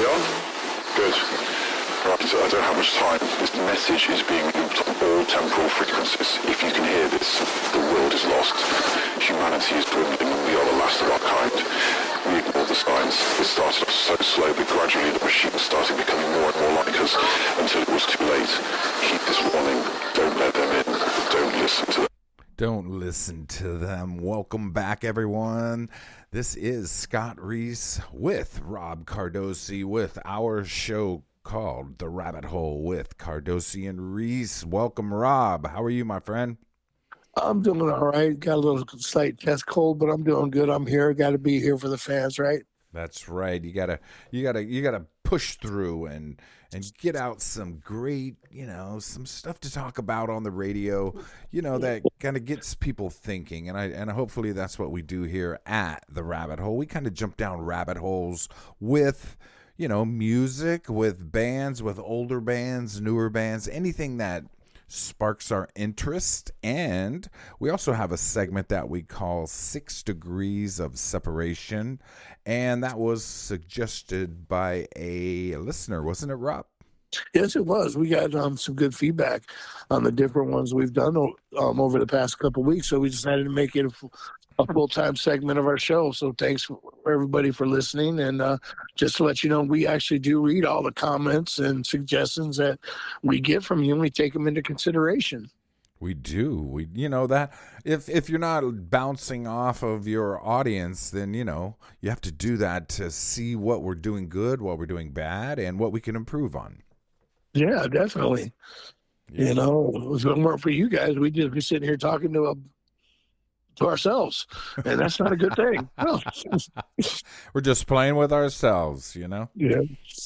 we are? Good. Right, so I don't have much time. This message is being looped on all temporal frequencies. If you can hear this, the world is lost. Humanity is dwindling. We are the last of our kind. We ignore the signs. It started off so slow, but gradually the machine started becoming more and more like us until it was too late. Keep this warning. Don't let them in. Don't listen to them. Don't listen to them. Welcome back, everyone. This is Scott Reece with Rob Cardosi with our show called The Rabbit Hole with Cardosi and Reece. Welcome, Rob. How are you, my friend? I'm doing all right. Got a little slight chest cold, but I'm doing good. I'm here. Got to be here for the fans, right? That's right. You gotta push through and get out some great, some stuff to talk about on the radio, that kind of gets people thinking. And hopefully that's what we do here at the Rabbit Hole. We kind of jump down rabbit holes with, music, with bands, with older bands, newer bands, anything that sparks our interest. And we also have a segment that we call 6 Degrees of Separation, and that was suggested by a listener, wasn't it, Rob? Yes, it was. We got some good feedback on the different ones we've done over the past couple of weeks, so we decided to make it a full-time segment of our show. So thanks for everybody for listening, and just to let you know, we actually do read all the comments and suggestions that we get from you, and we take them into consideration. We do. That if you're not bouncing off of your audience, then you have to do that to see what we're doing good, what we're doing bad, and what we can improve on. Yeah, definitely. Yeah. If it weren't for you guys, we'd just be sitting here talking to ourselves, and that's not a good thing. No. We're just playing with ourselves, Yeah.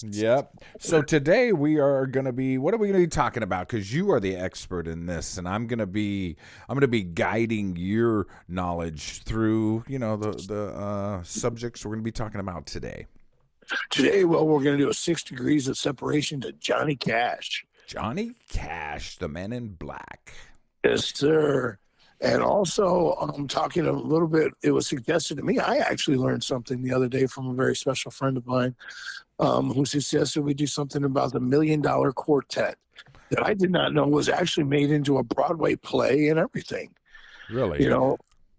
Yep. So today we are going to be, what are we going to be talking about? Because you are the expert in this, and I'm going to be guiding your knowledge through, the subjects we're going to be talking about today. Today, we're going to do a 6 Degrees of Separation to Johnny Cash. Johnny Cash, the Man in Black. Yes, sir. And also, I'm talking a little bit, it was suggested to me, I actually learned something the other day from a very special friend of mine who suggested we do something about the $1 Million Quartet that I did not know was actually made into a Broadway play and everything. Really?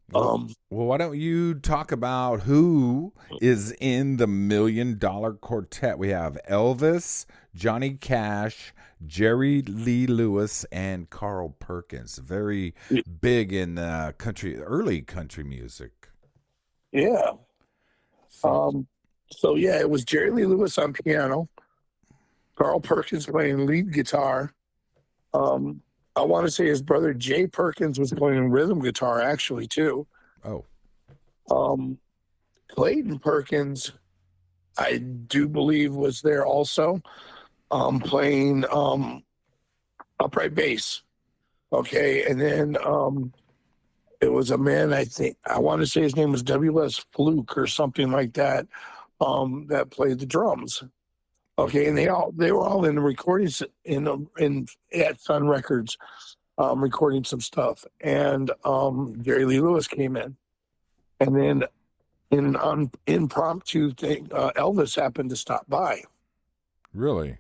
Well, why don't you talk about who is in the $1 Million Quartet? We have Elvis, Johnny Cash, Jerry Lee Lewis, and Carl Perkins. Very big in early country music. Yeah. So it was Jerry Lee Lewis on piano, Carl Perkins playing lead guitar. I want to say his brother Jay Perkins was playing rhythm guitar actually too. Oh. Clayton Perkins, I do believe, was there also, playing upright bass. Okay, and then it was a man, I want to say his name was W.S. Fluke or something like that, that played the drums. Okay, and they were all in the recordings at Sun Records, recording some stuff. And Jerry Lee Lewis came in, and then in an impromptu thing, Elvis happened to stop by. Really?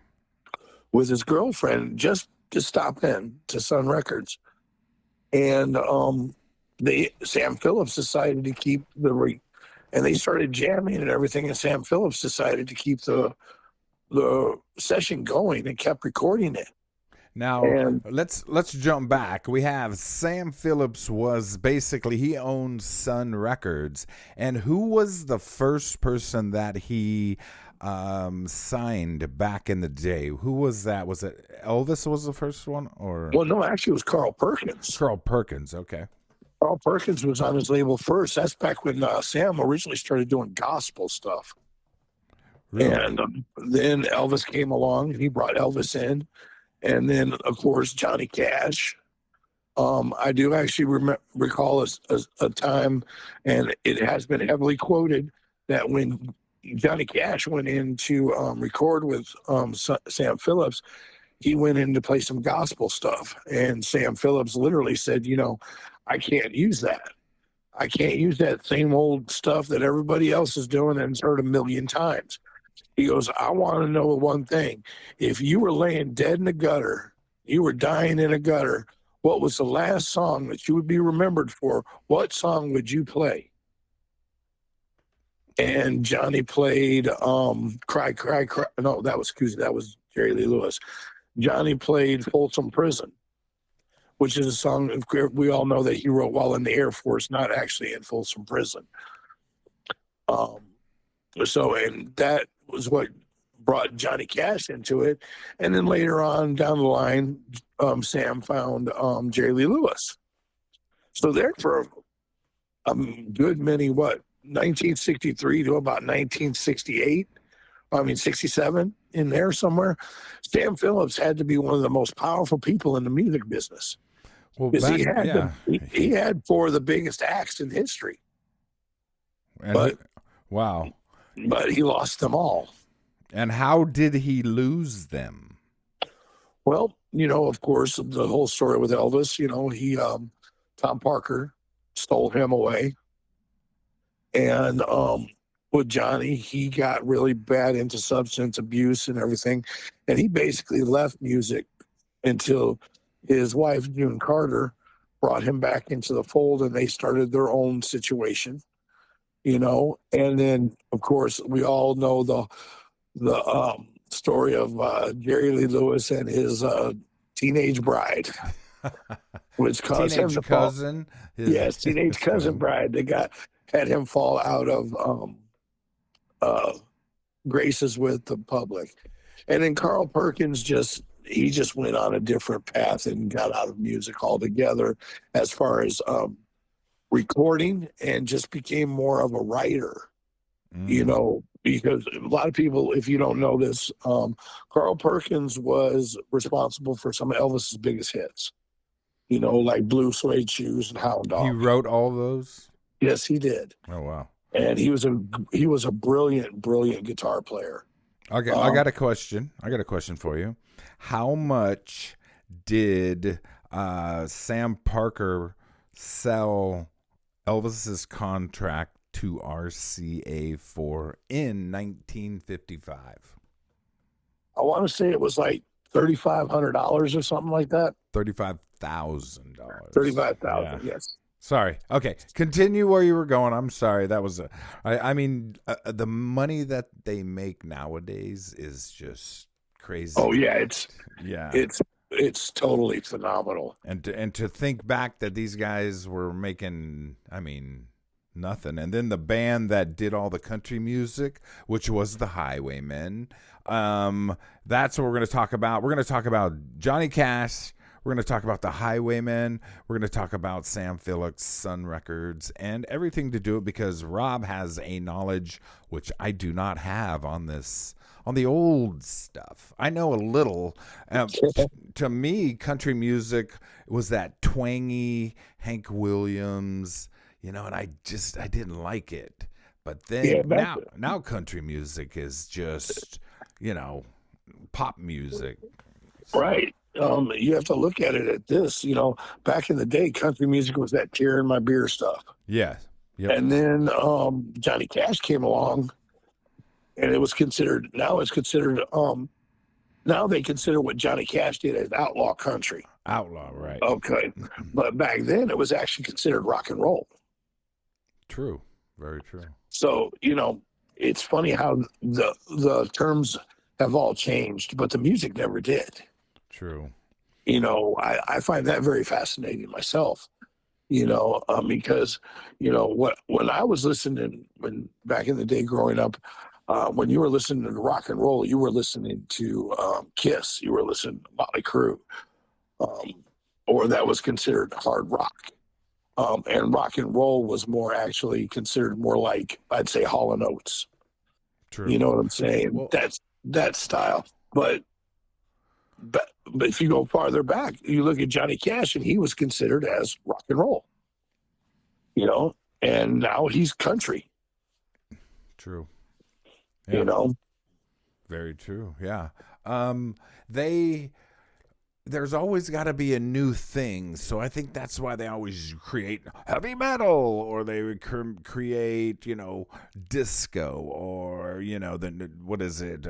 With his girlfriend, just to stop in to Sun Records, and Sam Phillips decided to keep and they started jamming and everything, and Sam Phillips decided to keep the session going and kept recording it. Now, let's jump back. We have Sam Phillips he owned Sun Records. And who was the first person that he signed back in the day? Who was that? Was it Elvis was the first one? Or Well, no, actually it was Carl Perkins. Carl Perkins, okay. Carl Perkins was on his label first. That's back when Sam originally started doing gospel stuff. Really? And then Elvis came along, and he brought Elvis in. And then, of course, Johnny Cash. I do actually recall a time, and it has been heavily quoted, that when Johnny Cash went in to record with Sam Phillips, he went in to play some gospel stuff. And Sam Phillips literally said, I can't use that. I can't use that same old stuff that everybody else is doing and it's heard a million times. He goes, I want to know one thing. If you were laying dead in a gutter, you were dying in a gutter, what was the last song that you would be remembered for? What song would you play? And Johnny played Cry, Cry, Cry. No, that was Jerry Lee Lewis. Johnny played Folsom Prison, which is a song we all know that he wrote while in the Air Force, not actually in Folsom Prison. And that was what brought Johnny Cash into it. And then later on down the line, Sam found Jerry Lee Lewis. So there for a good many, 1963 to about 1968, 67 in there somewhere. Sam Phillips had to be one of the most powerful people in the music business. Well, Because he had four of the biggest acts in history. Wow. But he lost them all. And how did he lose them? Well, of course, the whole story with Elvis, Tom Parker stole him away. And with Johnny, he got really bad into substance abuse and everything. And he basically left music until his wife, June Carter, brought him back into the fold, and they started their own situation, And then, of course, we all know the story of Jerry Lee Lewis and his teenage bride, which caused him to cousin. Teenage cousin bride. They had him fall out of graces with the public. And then Carl Perkins just went on a different path and got out of music altogether as far as recording, and just became more of a writer, because a lot of people, if you don't know this, Carl Perkins was responsible for some of Elvis's biggest hits, like Blue Suede Shoes and Hound Dog. He wrote all those? Yes, he did. Oh, wow. And he was a brilliant guitar player. Okay, I got a question. For you. How much did Sam Parker sell Elvis's contract to RCA for in 1955? I want to say it was like $3,500 or something like that. $35,000. $35,000, yes. Sorry. Okay, continue where you were going. I'm sorry. That was the money that they make nowadays is just crazy. Oh yeah, it's totally phenomenal. And to think back that these guys were making, nothing. And then the band that did all the country music, which was the Highwaymen, that's what we're going to talk about. We're going to talk about Johnny Cash. We're going to talk about the Highwaymen. We're going to talk about Sam Phillips, Sun Records, and everything to do it, because Rob has a knowledge which I do not have on the old stuff. I know a little. To me, country music was that twangy Hank Williams, and I didn't like it. But then now country music is just, pop music. Right. You have to look at it at this, back in the day, country music was that tear in my beer stuff. Yeah. Yep. And then Johnny Cash came along, and now they consider what Johnny Cash did as outlaw country. Outlaw, right. Okay. But back then it was actually considered rock and roll. True. Very true. So, it's funny how the terms have all changed, but the music never did. True. I find that very fascinating myself, because, when I was listening, back in the day growing up, when you were listening to rock and roll, you were listening to Kiss, you were listening to Motley Crue, or that was considered hard rock. And rock and roll was more actually considered more like, I'd say, Hall & Oates. True. You know what I'm saying? Well, That's that style. But if you go farther back, you look at Johnny Cash, and he was considered as rock and roll. And now he's country. True. Yeah. You know? Very true. Yeah. there's always got to be a new thing. So I think that's why they always create heavy metal, or they create, disco, or, what is it,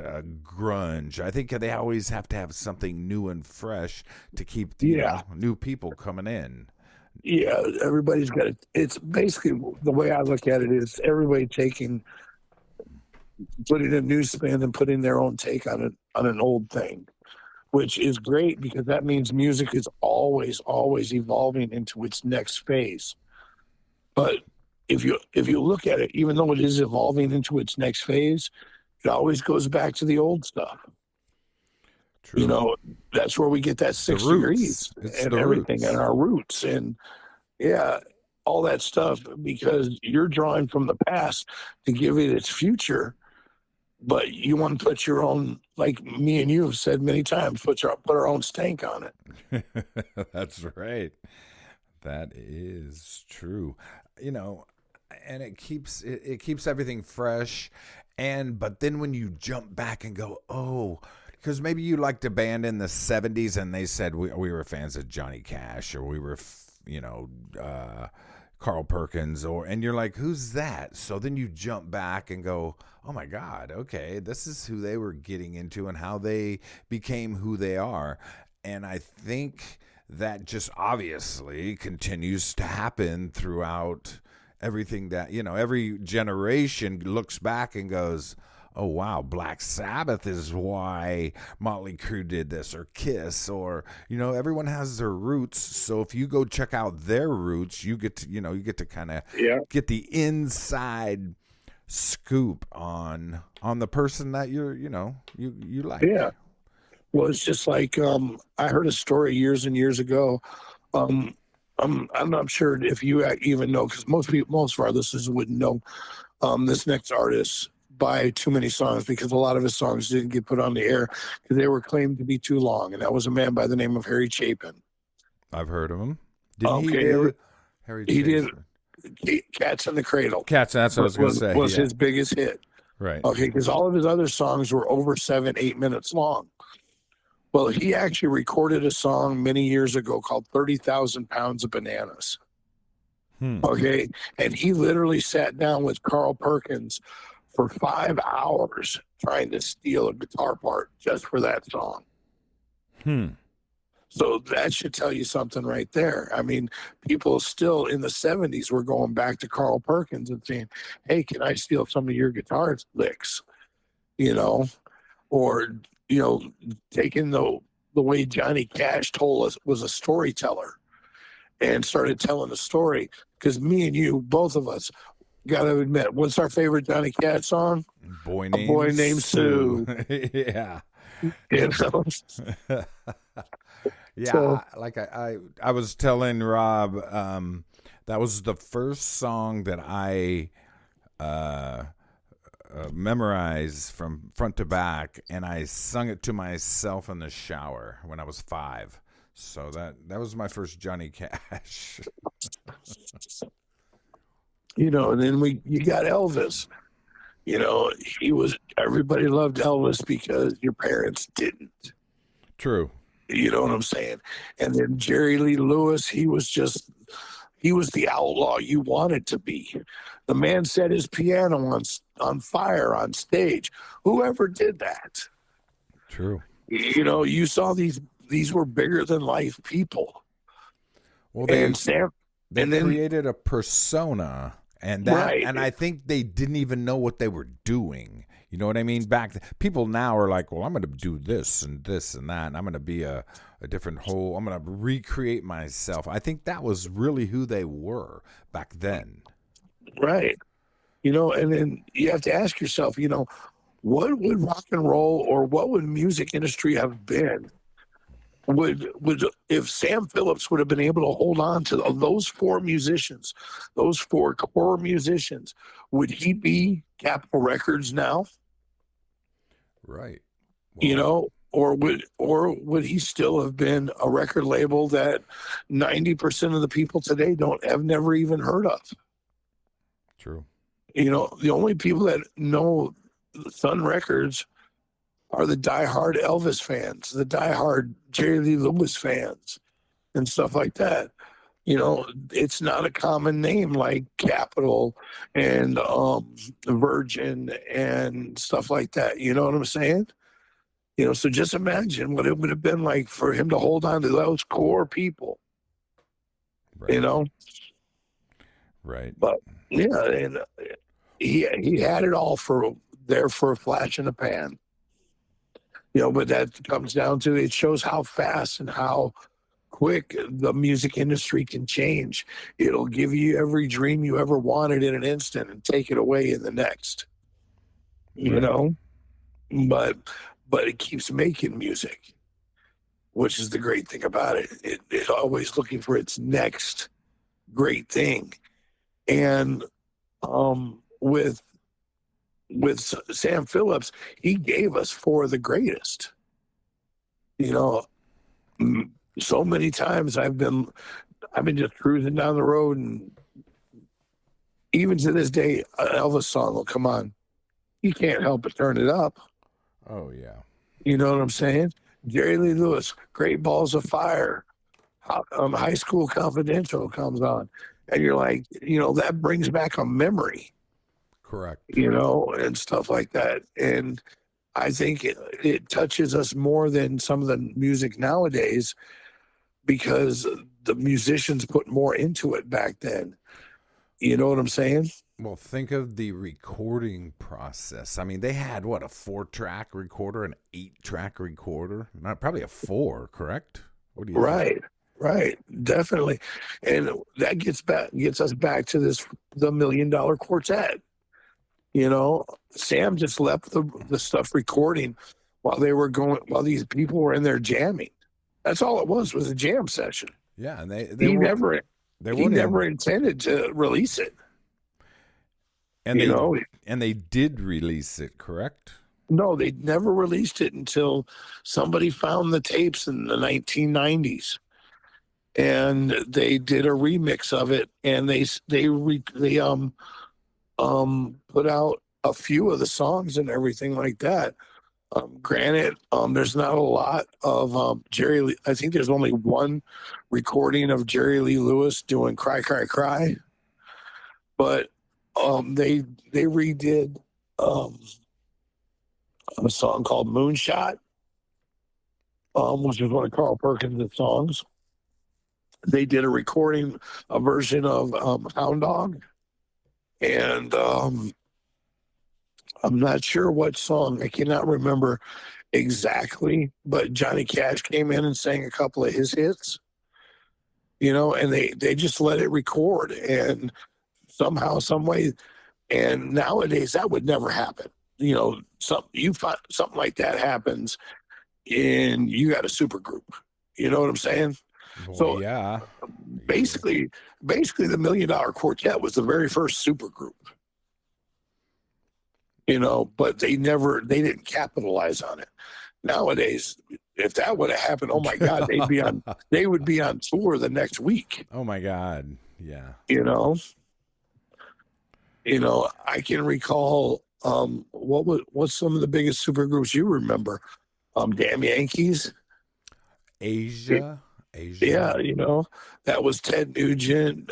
grunge. I think they always have to have something new and fresh to keep new people coming in. Yeah, everybody's got it. It's basically, the way I look at it is everybody putting a new spin and putting their own take on an old thing, which is great because that means music is always evolving into its next phase. But if you look at it, even though it is evolving into its next phase, it always goes back to the old stuff. True. That's where we get that 6 degrees and everything, and our roots, and all that stuff, because you're drawing from the past to give it its future. But you want to put your own, like me and you have said many times, put our own stank on it. That's right. That is true. And it keeps everything fresh. But then when you jump back and go, oh, because maybe you liked a band in the 70s and they said we were fans of Johnny Cash, or we were, Carl Perkins, and you're like, who's that? So then you jump back and go, oh my God, okay, this is who they were getting into and how they became who they are. And I think that just obviously continues to happen throughout everything that, every generation looks back and goes, oh, wow, Black Sabbath is why Motley Crue did this, or Kiss, or, everyone has their roots. So if you go check out their roots, you get to kind of get the inside scoop on the person that you like. Yeah. Well, it's just like, I heard a story years and years ago. I'm not sure if you even know, because most of our listeners wouldn't know this next artist by too many songs, because a lot of his songs didn't get put on the air because they were claimed to be too long. And that was a man by the name of Harry Chapin. I've heard of him. He did Cats in the Cradle. Cats, that's what I was going to say. Was his biggest hit. Right. Okay, because all of his other songs were over 7-8 minutes long. Well, he actually recorded a song many years ago called 30,000 Pounds of Bananas. Okay, and he literally sat down with Carl Perkins for 5 hours trying to steal a guitar part just for that song. So that should tell you something right there. I mean, people still in the 70s were going back to Carl Perkins and saying, hey, can I steal some of your guitar licks? Or, taking the way Johnny Cash told us, was a storyteller, and started telling the story. Because me and you, both of us, got to admit, what's our favorite Johnny Cash song? Boy Named Sue. Yeah. Yeah. So, like I was telling Rob, that was the first song that I memorized from front to back, and I sung it to myself in the shower when I was 5. So that was my first Johnny Cash. And then you got Elvis. Everybody loved Elvis because your parents didn't. True. You know what I'm saying? And then Jerry Lee Lewis, he was the outlaw you wanted to be. The man set his piano on fire on stage. Whoever did that? True. You saw these were bigger than life people. Well, they created a persona. And I think they didn't even know what they were doing. You know what I mean? People now are like, well, I'm going to do this and this and that, and I'm going to be a different whole. I'm going to recreate myself. I think that was really who they were back then. Right. And then you have to ask yourself, what would rock and roll, or what would music industry have been? Would if Sam Phillips would have been able to hold on to those 4 musicians, those 4 core musicians, would he be Capitol Records now? Right. Well, or would he still have been a record label that 90% of the people today have never even heard of? True. The only people that know Sun Records are the diehard Elvis fans, the diehard Jerry Lee Lewis fans, and stuff like that. It's not a common name like Capitol and Virgin and stuff like that. You know what I'm saying? So just imagine what it would have been like for him to hold on to those core people. Right. But yeah, and he had it all for a flash in the pan. But that comes down to, it shows how fast and how quick the music industry can change. It'll give you every dream you ever wanted in an instant and take it away in the next. But it keeps making music, which is the great thing about it. It's always looking for its next great thing. And with Sam Phillips, he gave us four of the greatest. So many times I've been just cruising down the road, and even to this day, an Elvis song will come on. You can't help but turn it up. Oh yeah. You know what I'm saying? Jerry Lee Lewis, Great Balls of Fire, High School Confidential comes on, and you're like, that brings back a memory. Correct. And stuff like that. And I think it touches us more than some of the music nowadays, because the musicians put more into it back then. You know what I'm saying? Well, think of the recording process. I mean, they had a 4-track recorder, an 8-track recorder, not probably a 4, correct? What do you think? Right, definitely. And that gets us back to the $1 Million Quartet. Sam just left the stuff recording while these people were in there jamming. That's all it was a jam session. Yeah, and he never intended to release it. And they did release it, correct? No, they never released it until somebody found the tapes in the 1990s, and they did a remix of it, and they put out a few of the songs and everything like that. Granted, there's not a lot of Jerry Lee. I think there's only one recording of Jerry Lee Lewis doing "Cry, Cry, Cry," but they redid a song called "Moonshot," which is one of Carl Perkins' songs. They did a version of "Hound Dog," and I'm not sure what song. I cannot remember exactly, but Johnny Cash came in and sang a couple of his hits, and they just let it record, and somehow, some way, and nowadays that would never happen. You find something like that happens, and you got a super group. You know what I'm saying? Well, so yeah, basically, the $1 Million Quartet was the very first super group. But they didn't capitalize on it. Nowadays, if that would have happened, oh my God, they would be on tour the next week. Oh my God. Yeah. I can recall, what's some of the biggest super groups you remember? Damn Yankees. Asia. Yeah. That was Ted Nugent.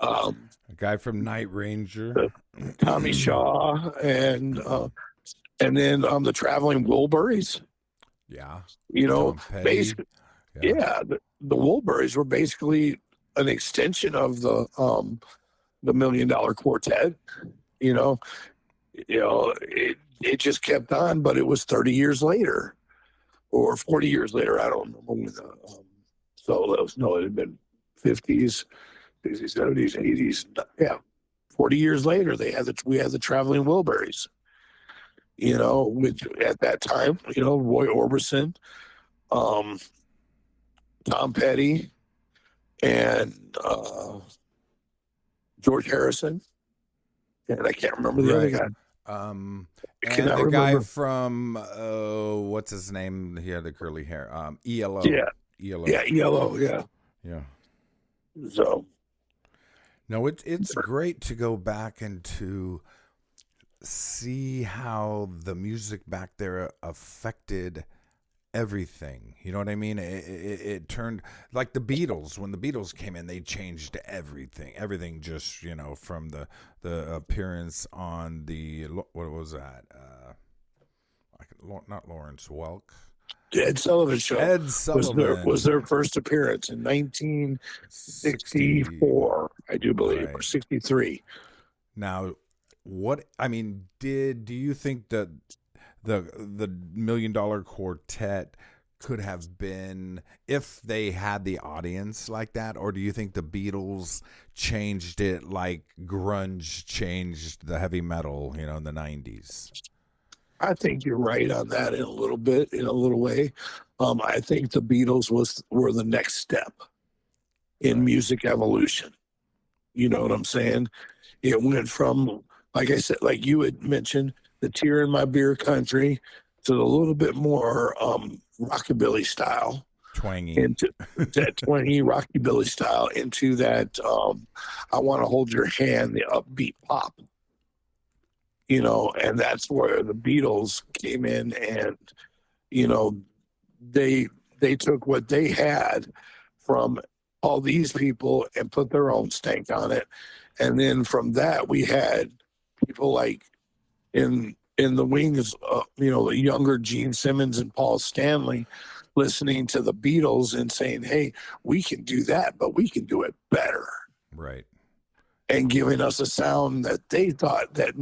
A guy from Night Ranger. Tommy Shaw, and then the Traveling Wilburys. Yeah. Basically, the Wilburys were basically an extension of the $1 Million Quartet. It just kept on, but it was 30 years later or 40 years later. I don't remember when it had been 50s, 60s, 70s, 80s. Yeah. 40 years later, we had the Traveling Wilburys, which at that time, Roy Orbison, Tom Petty, and George Harrison, and I can't remember the other guy. And the guy from what's his name? He had the curly hair. ELO. Yeah. ELO. Yeah. So. No, it's great to go back into see how the music back there affected everything. You know what I mean? It turned like the Beatles. When the Beatles came in, they changed everything. Everything just, from the appearance on the, what was that? Not Lawrence Welk. Ed Sullivan Show Ed Sullivan was their first appearance in 1964, I do believe, or 63. Now, do you think that the $1 Million Quartet could have been if they had the audience like that, or do you think the Beatles changed it like grunge changed the heavy metal, in the 90s? I think you're right on that in a little way. I think the Beatles were the next step in music evolution. You know what I'm saying? It went from, like I said, like you had mentioned, the Tear in My Beer Country to a little bit more rockabilly style. Twangy. Into that twangy rockabilly style, into that I Want to Hold Your Hand, the upbeat pop. And that's where the Beatles came in, and they took what they had from all these people and put their own stank on it. And then from that, we had people like in the wings, the younger Gene Simmons and Paul Stanley listening to the Beatles and saying, hey, we can do that, but we can do it better. Right. And giving us a sound that they thought that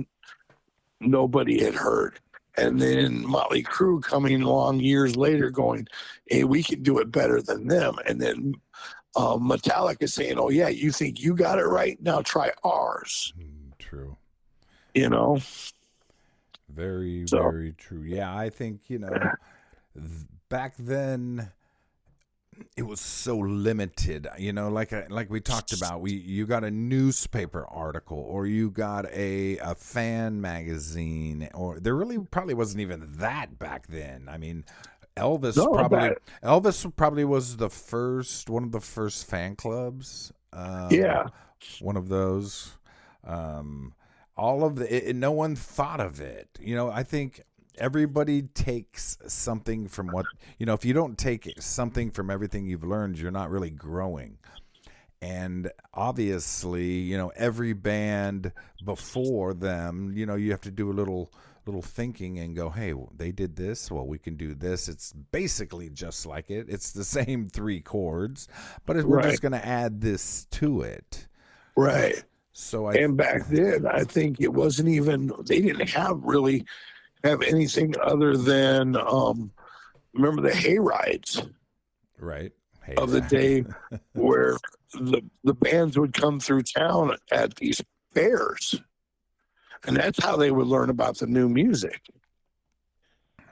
nobody had heard. And then Motley Crue coming along years later going, hey, we can do it better than them. And then Metallica saying, oh, yeah, you think you got it right? Now try ours. True. Very, very true. Yeah, I think, back then it was so limited, like we talked about. You got a newspaper article, or you got a fan magazine, or there really probably wasn't even that back then. I mean, Elvis probably was one of the first fan clubs. One of those. All of no one thought of it. I think everybody takes something from what, if you don't take something from everything you've learned, you're not really growing. And obviously, every band before them, you have to do a little thinking and go, hey, they did this, well, we can do this. It's basically just like it. It's the same 3 chords, but we're just going to add this to it. Right. So back then, I think it wasn't even, they didn't have anything other than remember the hay rides, right? Of the day, where the bands would come through town at these fairs, and that's how they would learn about the new music,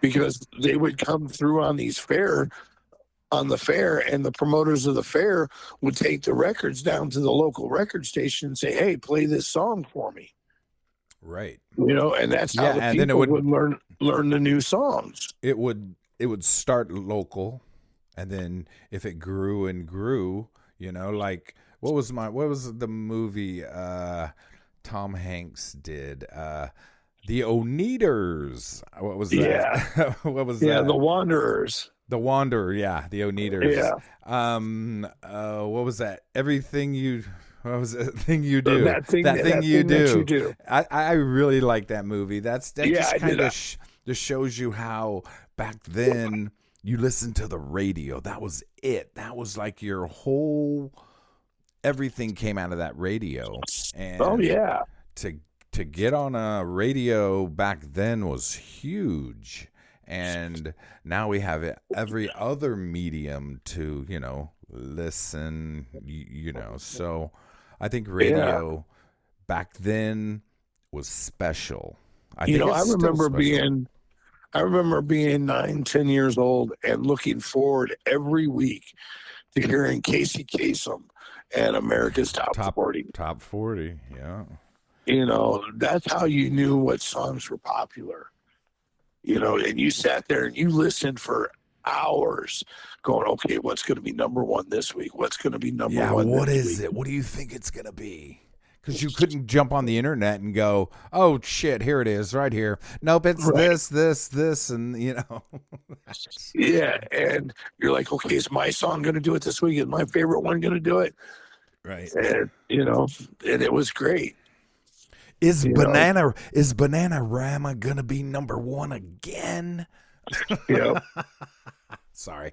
because they would come through on the fair, and the promoters of the fair would take the records down to the local record station and say, hey, play this song for me. Right. And that's how the people would learn the new songs. It would start local, and then if it grew and grew, like what was the movie Tom Hanks did? The Oneaters. What was that? Yeah. What was that? Yeah, The Wanderers. The Wanderer, yeah, the Oneaters. Yeah. What was that? What was that thing you do? That thing you do. I really like that movie. That just kind of just shows you how back then you listened to the radio. That was it. That was like your whole, everything came out of that radio. And to get on a radio back then was huge. And now we have every other medium to, listen, so I think radio back then was special. I remember being 9, 10 years old and looking forward every week to hearing Casey Kasem and America's Top 40. Top 40, yeah. That's how you knew what songs were popular. And you sat there and you listened for hours going, okay, what's going to be number 1 this week? What's going to be number 1 what this is week? it? What do you think it's going to be? because you couldn't jump on the internet and go, oh shit, here it is, right here. Nope, it's Right. this, and Yeah, and you're like, okay, is my song going to do it this week? Is my favorite one going to do it? right. And and it was great. Is You know, Bananarama gonna be number one again? you know, Sorry.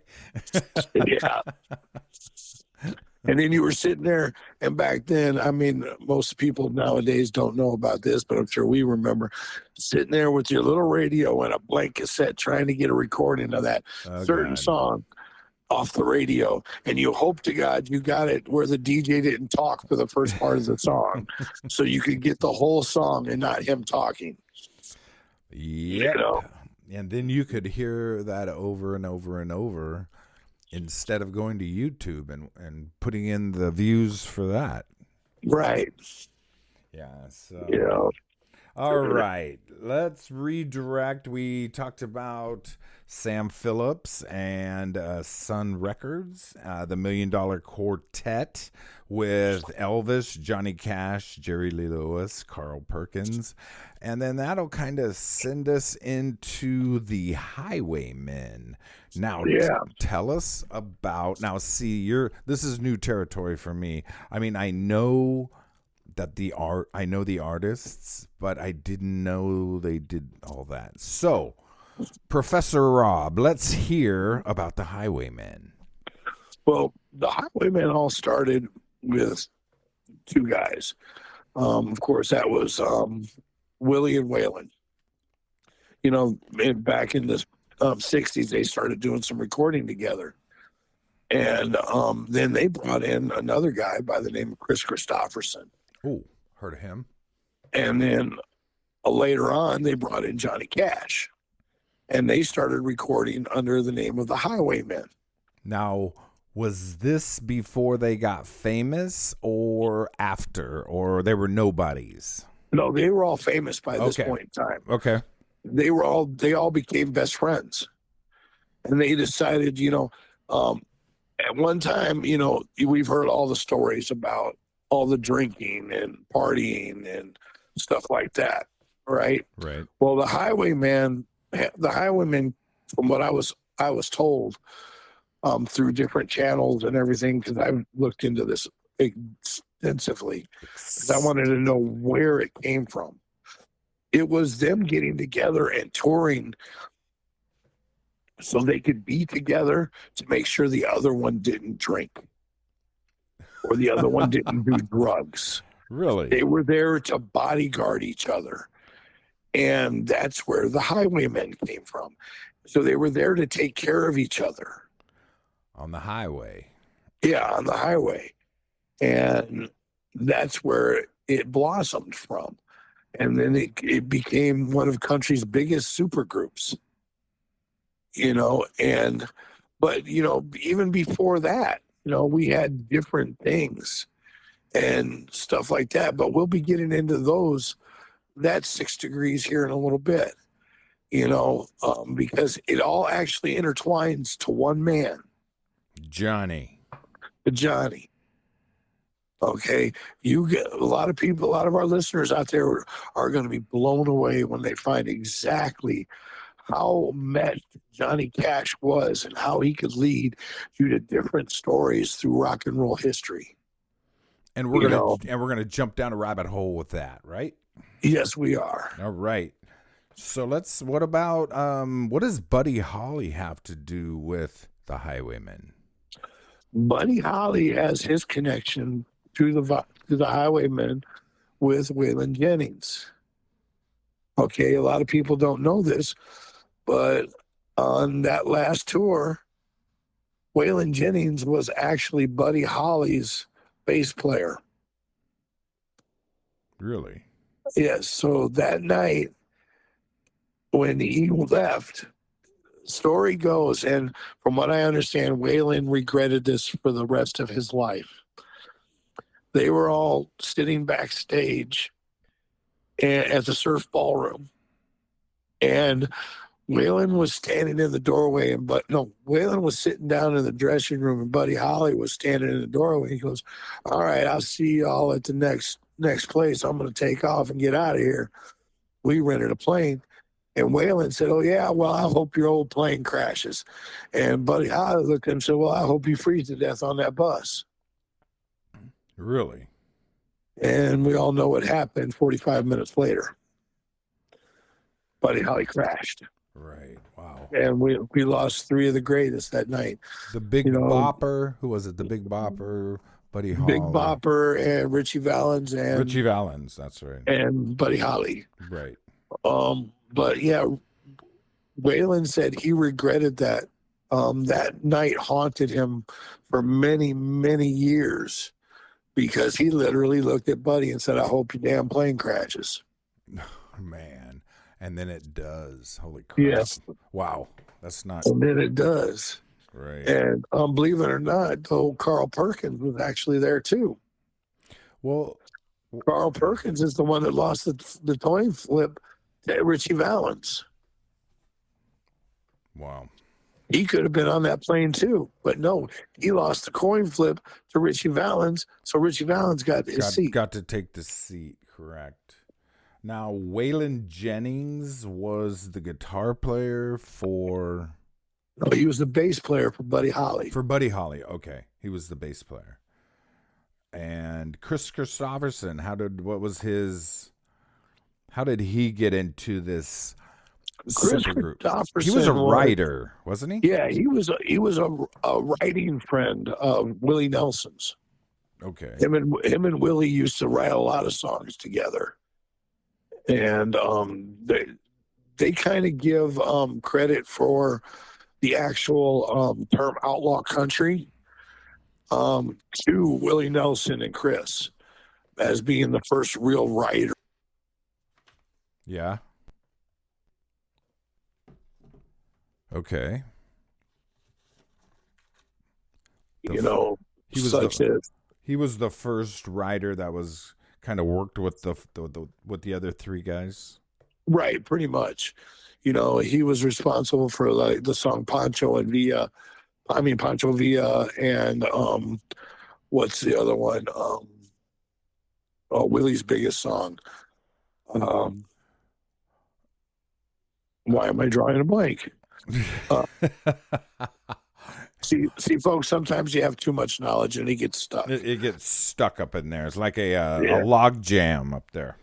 yeah. And then you were sitting there, and back then, I mean, most people nowadays don't know about this, but I'm sure we remember sitting there with your little radio and a blank cassette trying to get a recording of that certain God. song off the radio, and you hope to God you got it where the DJ didn't talk for the first part of the song, so you could get the whole song and not him talking. Yep. And then you could hear that over and over and over instead of going to YouTube and putting in the views for that. Right. Yeah. So. All right. Let's redirect. We talked about Sam Phillips and Sun Records, the $1 Million Quartet with Elvis, Johnny Cash, Jerry Lee Lewis, Carl Perkins. And then that'll kind of send us into the Highwaymen. Now, tell us about. Now, see, this is new territory for me. I mean, I know the artists, but I didn't know they did all that. So, Professor Rob, let's hear about the Highwaymen. Well, the Highwaymen all started with two guys. Of course, that was Willie and Waylon. Back in the 60s, they started doing some recording together. And then they brought in another guy by the name of Chris Christopherson. Oh, heard of him. And then later on, they brought in Johnny Cash. And they started recording under the name of the Highwaymen. Now, was this before they got famous or after, or they were nobodies? No, they were all famous by this point in time. Okay. They all became best friends. And they decided, at one time, we've heard all the stories about all the drinking and partying and stuff like that, right? Right. Well, the Highwaymen, from what I was told through different channels and everything, because I've looked into this extensively, because I wanted to know where it came from. It was them getting together and touring so they could be together to make sure the other one didn't drink or the other one didn't do drugs. Really? They were there to bodyguard each other. And that's where the Highwaymen came from. So they were there to take care of each other. On the highway. Yeah, on the highway. And that's where it blossomed from. And then it became one of country's biggest supergroups. But even before that, we had different things and stuff like that. But we'll be getting into that 6 degrees here in a little bit, because it all actually intertwines to one man. Johnny. Okay. You get a lot of our listeners out there are going to be blown away when they find exactly how meshed Johnny Cash was and how he could lead you to different stories through rock and roll history. And we're gonna jump down a rabbit hole with that, right? Yes, we are. All right. So what about what does Buddy Holly have to do with the Highwaymen? Buddy Holly has his connection to the Highwaymen with Waylon Jennings. Okay, a lot of people don't know this, but on that last tour, Waylon Jennings was actually Buddy Holly's bass player. Really? Yes. So that night, when he left, story goes, and from what I understand, Waylon regretted this for the rest of his life. They were all sitting backstage at the Surf Ballroom, and Waylon was standing in the doorway, Waylon was sitting down in the dressing room, and Buddy Holly was standing in the doorway. He goes, "All right, I'll see y'all at the next next place. I'm going to take off and get out of here. We rented a plane. And Waylon said, oh, yeah, well, I hope your old plane crashes. And Buddy Holly looked at him and said, well, I hope you freeze to death on that bus. Really? And we all know what happened 45 minutes later. Buddy Holly crashed. Right. Wow. And we lost three of the greatest that night. The Big Bopper. Who was it? The Big Bopper, Buddy Holly. Big Bopper and Richie Valens. And Richie Valens, that's right. And Buddy Holly. Right. But yeah, Waylon said he regretted that. That night haunted him for many, many years because he literally looked at Buddy and said, I hope your damn plane crashes. Man. And then it does. Holy crap. Yes. Wow. That's not. And then it does. Right. And believe it or not, though, Carl Perkins was actually there too. Well, Carl Perkins is the one that lost the coin flip to Richie Valens. Wow. He could have been on that plane too, but no, he lost the coin flip to Richie Valens, so Richie Valens got his seat. Got to take the seat, correct. Now, Waylon Jennings was the guitar player for... No, he was the bass player for Buddy Holly. For Buddy Holly, okay. He was the bass player. And Chris Christopherson, how did he get into this supergroup? He was a writer, wasn't he? Yeah, he was a writing friend of Willie Nelson's. Okay. Him and Willie used to write a lot of songs together. And they kind of give credit for the actual term outlaw country to Willie Nelson and Chris as being the first real writer. Yeah. Okay. He was the first writer that was kind of worked with the other three guys. Right, pretty much. He was responsible for like the song Pancho Villa, and what's the other one? Willie's biggest song. Why am I drawing a blank? See, folks, sometimes you have too much knowledge and it gets stuck. It gets stuck up in there. It's like a log jam up there.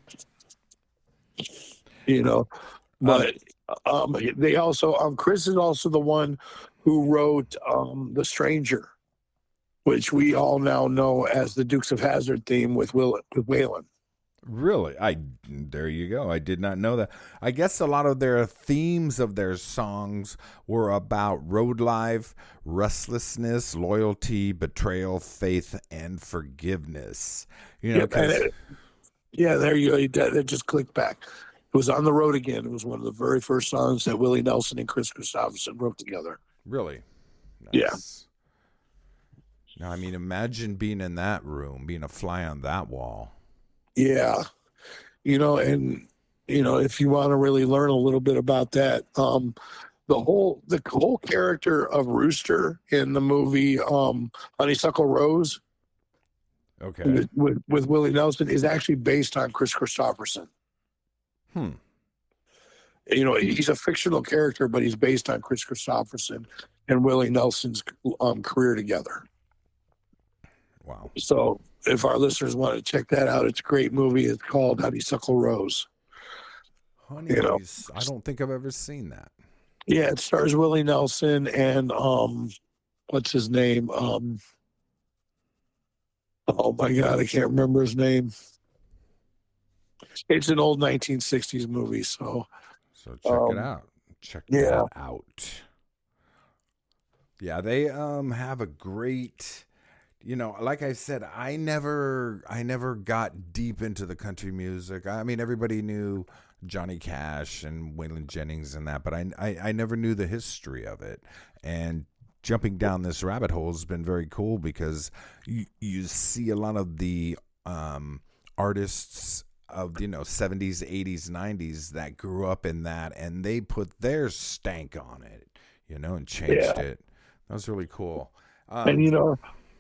But they also, Chris is also the one who wrote The Stranger, which we all now know as the Dukes of Hazzard theme with Waylon. Really? There you go. I did not know that. I guess a lot of their themes of their songs were about road life, restlessness, loyalty, betrayal, faith, and forgiveness. There you go. That just clicked back. It was On the Road Again. It was one of the very first songs that Willie Nelson and Chris Christopherson wrote together. Really? Nice. Yeah. Now, I mean, imagine being in that room, being a fly on that wall. Yeah. If you want to really learn a little bit about that, the whole character of Rooster in the movie Honeysuckle Rose, okay, with Willie Nelson, is actually based on Chris Christopherson. He's a fictional character, but he's based on Chris Christopherson and Willie Nelson's career together. Wow. So if our listeners want to check that out, it's a great movie. It's called Honeysuckle Rose. I don't think I've ever seen that. Yeah, it stars Willie Nelson and what's his name? Oh my God, I can't remember his name. It's an old 1960s movie, so check it out. Check that out. Yeah, they have a great. Like I said, I never got deep into the country music. I mean, everybody knew Johnny Cash and Waylon Jennings and that, but I never knew the history of it. And jumping down this rabbit hole has been very cool because you see a lot of the artists of 70s, 80s, 90s that grew up in that, and they put their stank on it, and changed it. That was really cool. And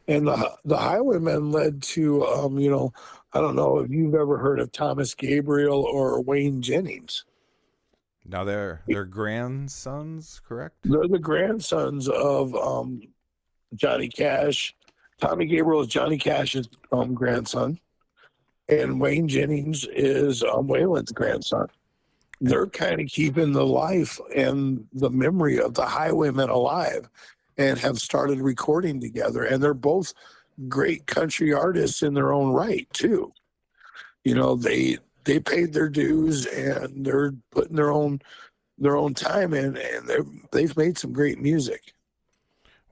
And the Highwaymen led to, I don't know if you've ever heard of Thomas Gabriel or Wayne Jennings. Now they're grandsons, correct? They're the grandsons of Johnny Cash. Tommy Gabriel is Johnny Cash's grandson, and Wayne Jennings is Waylon's grandson. They're kind of keeping the life and the memory of the Highwaymen alive, and have started recording together. And they're both great country artists in their own right too. They paid their dues, and they're putting their own time in, and they've made some great music.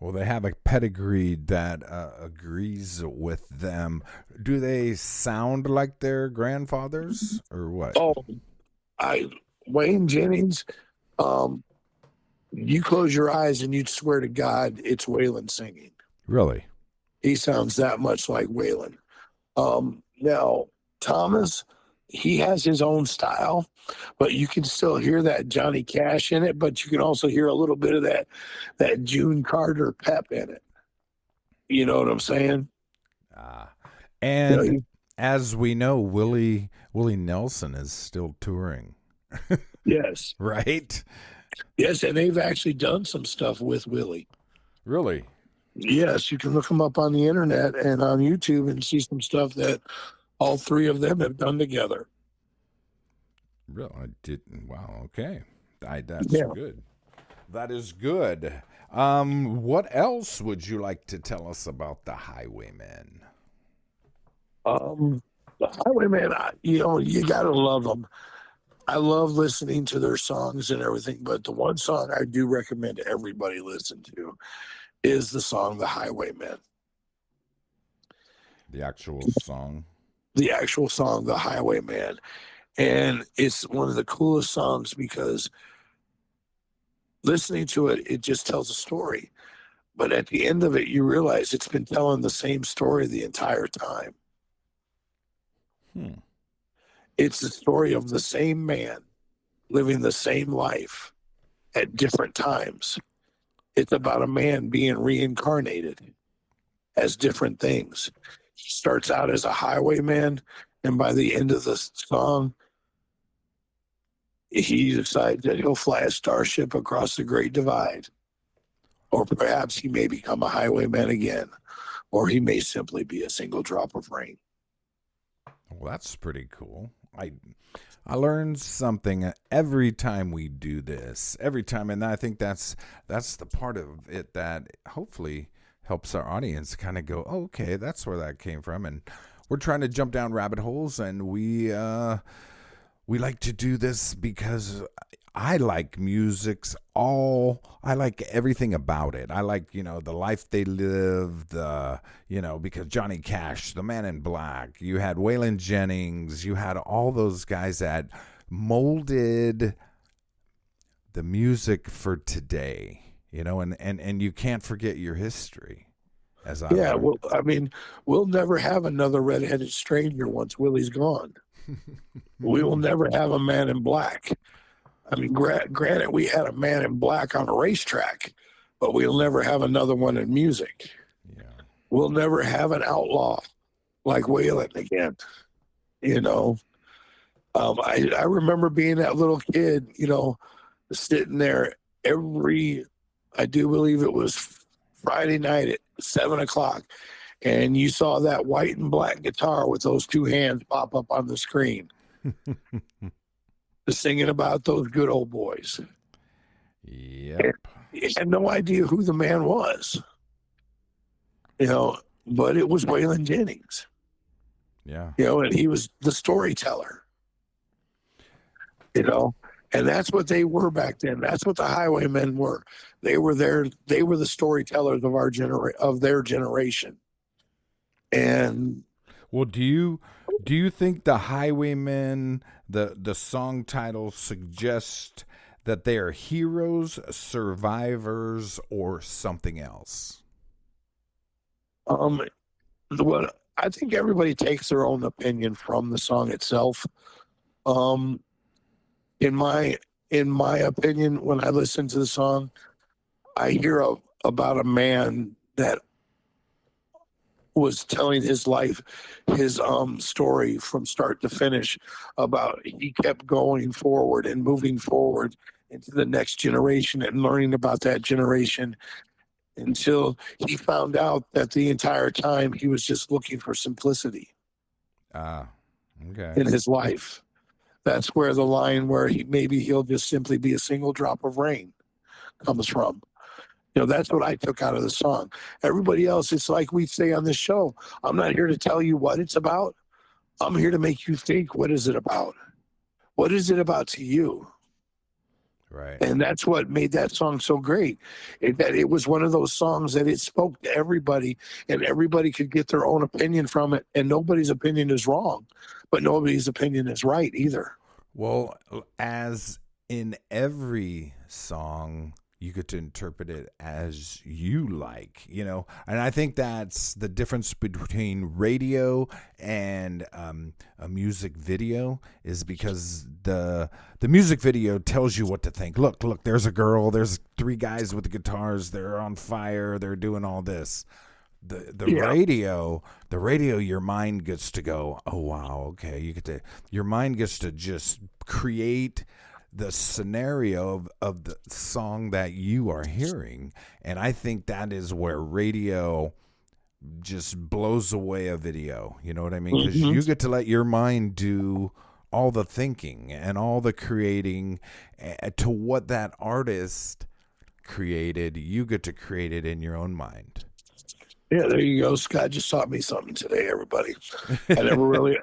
Well, they have a pedigree that agrees with them. Do they sound like their grandfathers or what? Oh, Wayne Jennings, you close your eyes and you'd swear to God it's Waylon singing. Really? He sounds that much like Waylon. Now, Thomas, he has his own style, but you can still hear that Johnny Cash in it, but you can also hear a little bit of that June Carter pep in it. You know what I'm saying? And as we know, Willie Nelson is still touring. Yes. Right? Yes, and they've actually done some stuff with Willie. Really? Yes, you can look them up on the internet and on YouTube and see some stuff that all three of them have done together. Really? I didn't. Wow. Okay. That's Yeah. good. That is good. What else would you like to tell us about the Highwaymen? The Highwaymen, you gotta love them. I love listening to their songs and everything, but the one song I do recommend everybody listen to is the song "The Highwaymen." The actual song? The actual song, "The Highwayman." And it's one of the coolest songs because listening to it, it just tells a story. But at the end of it, you realize it's been telling the same story the entire time. It's the story of the same man living the same life at different times. It's about a man being reincarnated as different things. He starts out as a highwayman, and by the end of the song, he decides that he'll fly a starship across the Great Divide. Or perhaps he may become a highwayman again, or he may simply be a single drop of rain. Well, that's pretty cool. I learn something every time we do this. Every time, and I think that's the part of it that hopefully helps our audience kind of go, oh, okay, that's where that came from. And we're trying to jump down rabbit holes, and we like to do this because I like I like everything about it. I like, the life they lived, because Johnny Cash, the Man in Black, you had Waylon Jennings, you had all those guys that molded the music for today, and you can't forget your history. Well, I mean, we'll never have another redheaded stranger once Willie's gone. We will never have a Man in Black. I mean, granted, we had a Man in Black on a racetrack, but we'll never have another one in music. Yeah. We'll never have an outlaw like Waylon again. I remember being that little kid, sitting there I do believe it was Friday night at 7:00, and you saw that white and black guitar with those two hands pop up on the screen. Singing about those good old boys. Yep. He had no idea who the man was, but it was Waylon Jennings. Yeah. And he was the storyteller, and that's what they were back then. That's what the Highwaymen were. They were the storytellers of their generation. And well, do you think the Highwaymen, the song title suggests that they are heroes, survivors, or something else? What I think everybody takes their own opinion from the song itself. In my opinion, when I listen to the song, I hear about a man that was telling his life, his story from start to finish about he kept going forward and moving forward into the next generation and learning about that generation until he found out that the entire time he was just looking for simplicity Okay. in his life. That's where the line where he'll just simply be a single drop of rain comes from. You know, that's what I took out of the song. Everybody else, it's like we say on this show, I'm not here to tell you what it's about. I'm here to make you think, what is it about? What is it about to you? Right. And that's what made that song so great. That it was one of those songs that it spoke to everybody, and everybody could get their own opinion from it. And nobody's opinion is wrong, but nobody's opinion is right either. Well, as in every song, you get to interpret it as you like, you know, and I think that's the difference between radio and a music video, is because the music video tells you what to think. Look, there's a girl, there's three guys with the guitars, they're on fire, they're doing all this. The radio, your mind gets to go, oh wow, okay, your mind gets to just create the scenario of the song that you are hearing. And I think that is where radio just blows away a video. You know what I mean? Because you get to let your mind do all the thinking and all the creating to what that artist created. You get to create it in your own mind. Yeah, there you go. Scott just taught me something today, everybody. I never really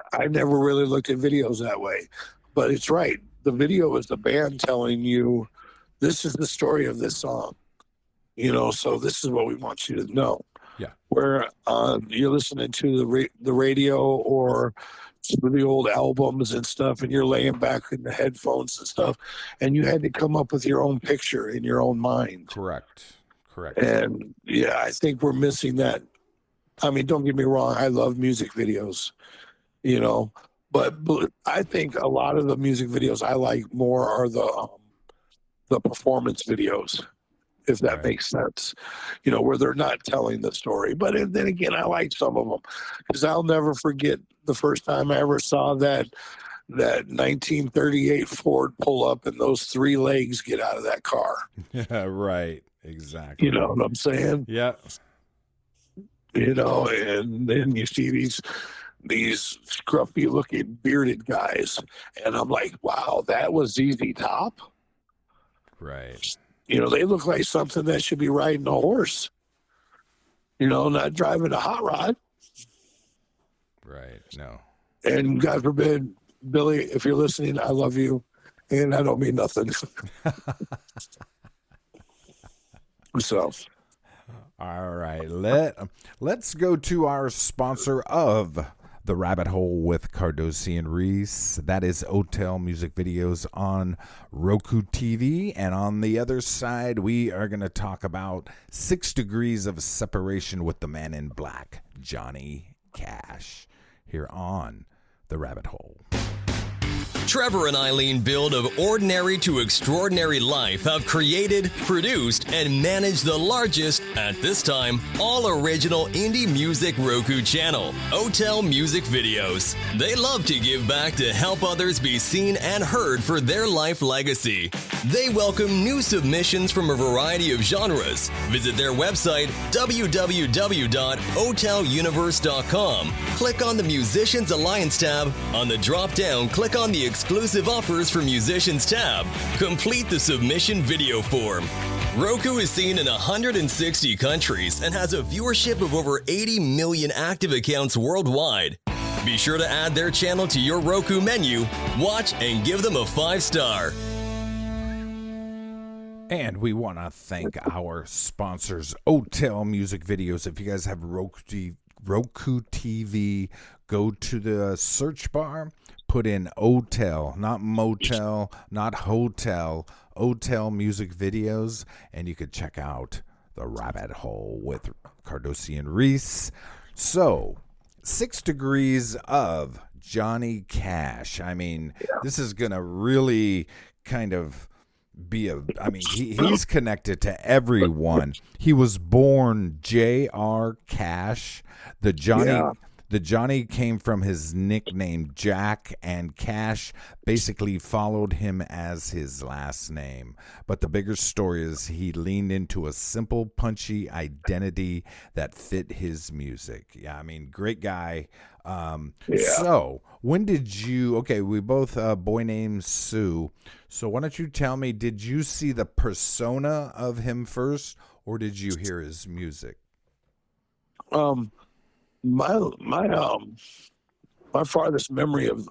looked at videos that way. But it's right. The video is the band telling you, this is the story of this song. You know, so this is what we want you to know. Yeah. Where you're listening to the radio or some of the old albums and stuff, and you're laying back in the headphones and stuff, and you had to come up with your own picture in your own mind. Correct. And yeah, I think we're missing that. I mean, don't get me wrong, I love music videos, you know, but I think a lot of the music videos I like more are the performance videos, if that makes sense, you know, where they're not telling the story. But then again, I like some of them, because I'll never forget the first time I ever saw that 1938 Ford pull up and those three legs get out of that car. Yeah, right. Exactly. You know what I'm saying? Yeah. You know, and then you see these scruffy looking bearded guys, and I'm like, wow, that was ZZ Top. Right. You know, they look like something that should be riding a horse, you know, not driving a hot rod. Right. No. And God forbid, Billy, if you're listening, I love you, and I don't mean nothing. So, all right, let's go to our sponsor of The Rabbit Hole with Cardosi and Reece. That is Hotel Music Videos on Roku TV. And on the other side, we are going to talk about 6 Degrees of Separation with the Man in Black, Johnny Cash, here on The Rabbit Hole. Trevor and Eileen build of ordinary to extraordinary life have created, produced, and managed the largest, at this time, all-original indie music Roku channel, Hotel Music Videos. They love to give back to help others be seen and heard for their life legacy. They welcome new submissions from a variety of genres. Visit their website, www.hoteluniverse.com. Click on the Musicians Alliance tab. On the drop-down, click on the Exclusive Offers for Musicians tab. Complete the submission video form. Roku is seen in 160 countries and has a viewership of over 80 million active accounts worldwide. Be sure to add their channel to your Roku menu, watch, and give them a 5-star. And we want to thank our sponsors, Hotel Music Videos. If you guys have Roku TV, go to the search bar, put in Hotel, not motel, not hotel, Hotel Music Videos, and you could check out The Rabbit Hole with Cardosi and Reece. So, 6 Degrees of Johnny Cash. I mean, this is going to really kind of I mean, he's connected to everyone. He was born J.R. Cash. The Johnny came from his nickname Jack, and Cash basically followed him as his last name. But the bigger story is he leaned into a simple, punchy identity that fit his music. Yeah, I mean, great guy. So when did you, okay, we both, boy named Sue. So why don't you tell me, did you see the persona of him first, or did you hear his music? My farthest memory of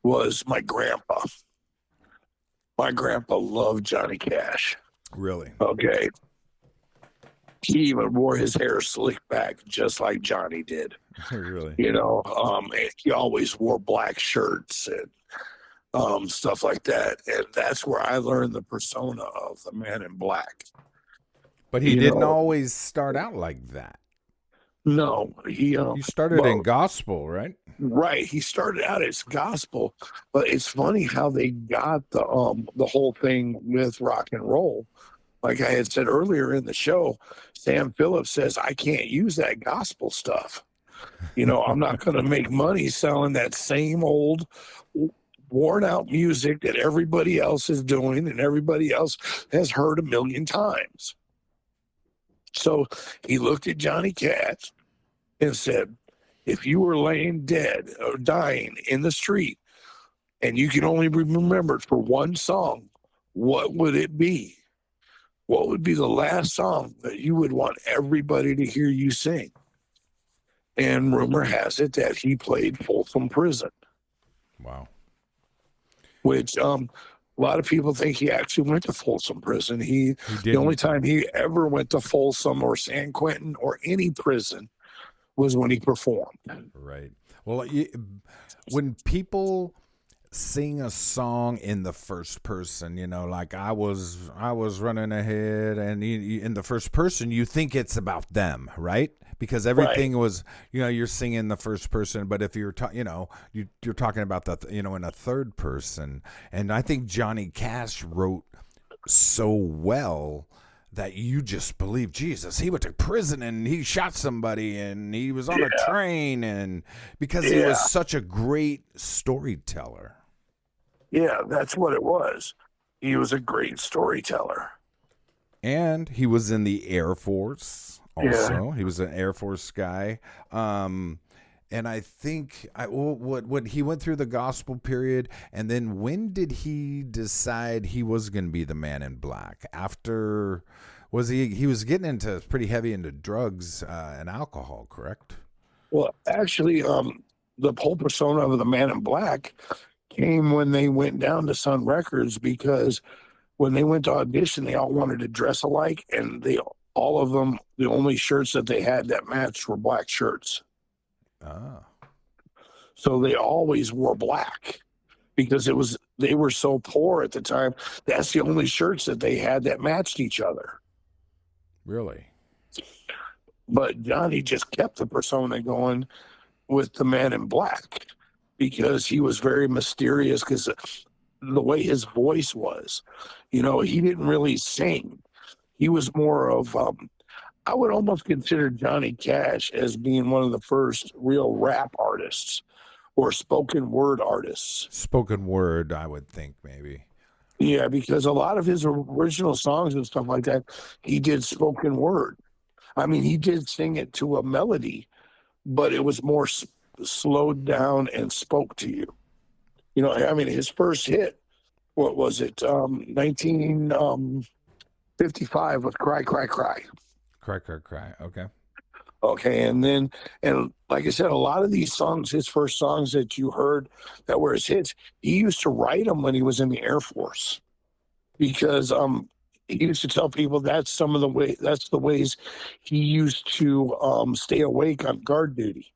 was my grandpa. My grandpa loved Johnny Cash. Really? Okay. He even wore his hair slicked back just like Johnny did. Really? You know, and he always wore black shirts and stuff like that. And that's where I learned the persona of the Man in Black. But he didn't always start out like that. No, he started in gospel, right? Right. He started out as gospel, but it's funny how they got the whole thing with rock and roll. Like I had said earlier in the show, Sam Phillips says, I can't use that gospel stuff. You know, I'm not going to make money selling that same old worn out music that everybody else is doing and everybody else has heard a million times. So he looked at Johnny Cash and said, if you were laying dead or dying in the street and you can only be remembered for one song, what would it be? What would be the last song that you would want everybody to hear you sing? And rumor has it that he played Folsom Prison. Wow. Which a lot of people think he actually went to Folsom Prison. The only time he ever went to Folsom or San Quentin or any prison was when he performed. Right. Well, when people sing a song in the first person, you know, like I was running ahead, and in the first person, you think it's about them, right? Because everything was, you know, you're singing the first person, but if you're you're talking about in a third person, and I think Johnny Cash wrote so well that you just believe, Jesus, he went to prison and he shot somebody and he was on a train, and because he was such a great storyteller. Yeah, that's what it was. He was a great storyteller. And he was in the Air Force also. Yeah. He was an Air Force guy. And I think what he went through the gospel period, and then when did he decide he was going to be the Man in Black? After he was getting into pretty heavy into drugs and alcohol, correct? Well, actually, the whole persona of the Man in Black came when they went down to Sun Records, because when they went to audition, they all wanted to dress alike, and all of them, the only shirts that they had that matched were black shirts. Ah. So they always wore black because they were so poor at the time. That's the only shirts that they had that matched each other. Really? But Johnny just kept the persona going with the Man in Black because he was very mysterious, because the way his voice was, you know, he didn't really sing. He was more of, I would almost consider Johnny Cash as being one of the first real rap artists or spoken word artists. Spoken word, I would think, maybe. Yeah, because a lot of his original songs and stuff like that, he did spoken word. I mean, he did sing it to a melody, but it was more slowed down and spoke to you. You know, I mean, his first hit, what was it? 1955 was Cry, Cry, Cry. Cry, Cry, Cry. Okay. Okay. And like I said, a lot of these songs, his first songs that you heard that were his hits, he used to write them when he was in the Air Force, because he used to tell people that's the ways he used to stay awake on guard duty.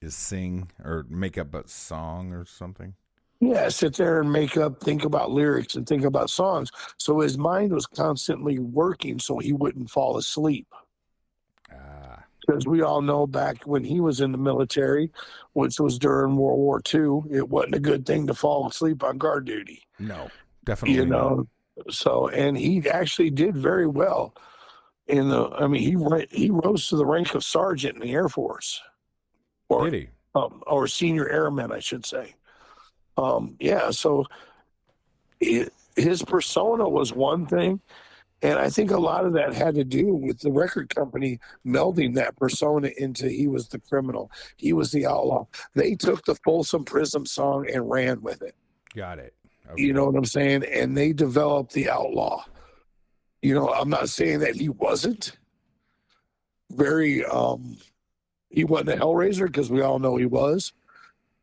Is sing or make up a song or something? Yeah, sit there and think about lyrics and think about songs. So his mind was constantly working so he wouldn't fall asleep. Because we all know back when he was in the military, which was during World War II, it wasn't a good thing to fall asleep on guard duty. No, definitely you know, So, and he actually did very well in the. I mean, he rose to the rank of sergeant in the Air Force, Did he? or senior airman, I should say. Yeah. So his persona was one thing, and I think a lot of that had to do with the record company melding that persona into he was the criminal, he was the outlaw. They took the Folsom Prison song and ran with it. Got it. Okay. You know what I'm saying? And they developed the outlaw. You know, I'm not saying that he wasn't very he wasn't a hellraiser, because we all know he was.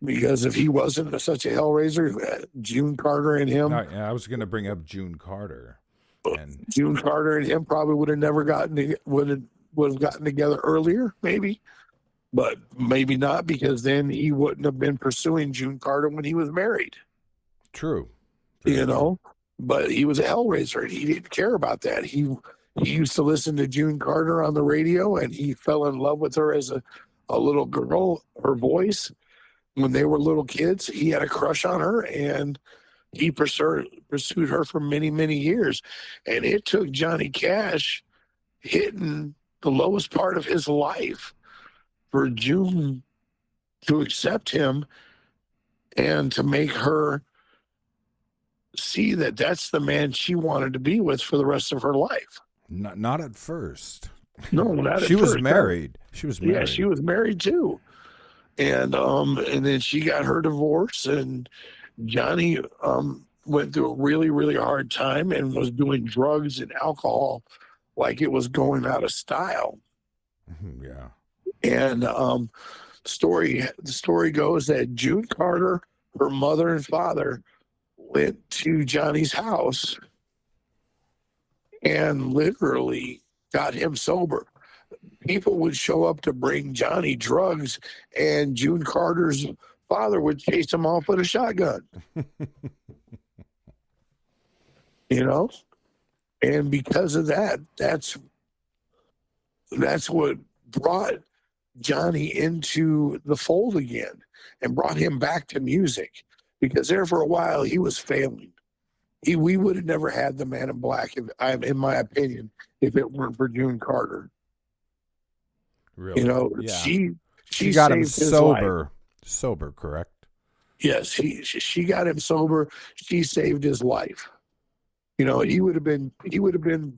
Because if he wasn't such a hellraiser, June Carter and him, I was going to bring up June Carter, and June Carter and him probably would have never would have gotten together earlier, maybe, but maybe not, because then he wouldn't have been pursuing June Carter when he was married. true. You know, but he was a hellraiser, and he didn't care about that. He used to listen to June Carter on the radio, and he fell in love with her as a little girl, her voice. When they were little kids, he had a crush on her, and he pursued her for many, many years. And it took Johnny Cash hitting the lowest part of his life for June to accept him and to make her see that that's the man she wanted to be with for the rest of her life. Not at first. No, not at She was first. married. She was married. Yeah, she was married too. And then she got her divorce, and Johnny went through a really, really hard time and was doing drugs and alcohol like it was going out of style. Yeah. And the story goes that June Carter, her mother and father, went to Johnny's house and literally got him sober. People would show up to bring Johnny drugs, and June Carter's father would chase him off with a shotgun. You know? And because of that, that's what brought Johnny into the fold again and brought him back to music, because there for a while he was failing. We would have never had the Man in Black, in my opinion, if it weren't for June Carter. Really? You know, Yeah. she got him saved his life. sober, correct? Yes, she got him sober. She saved his life. You know, he would have been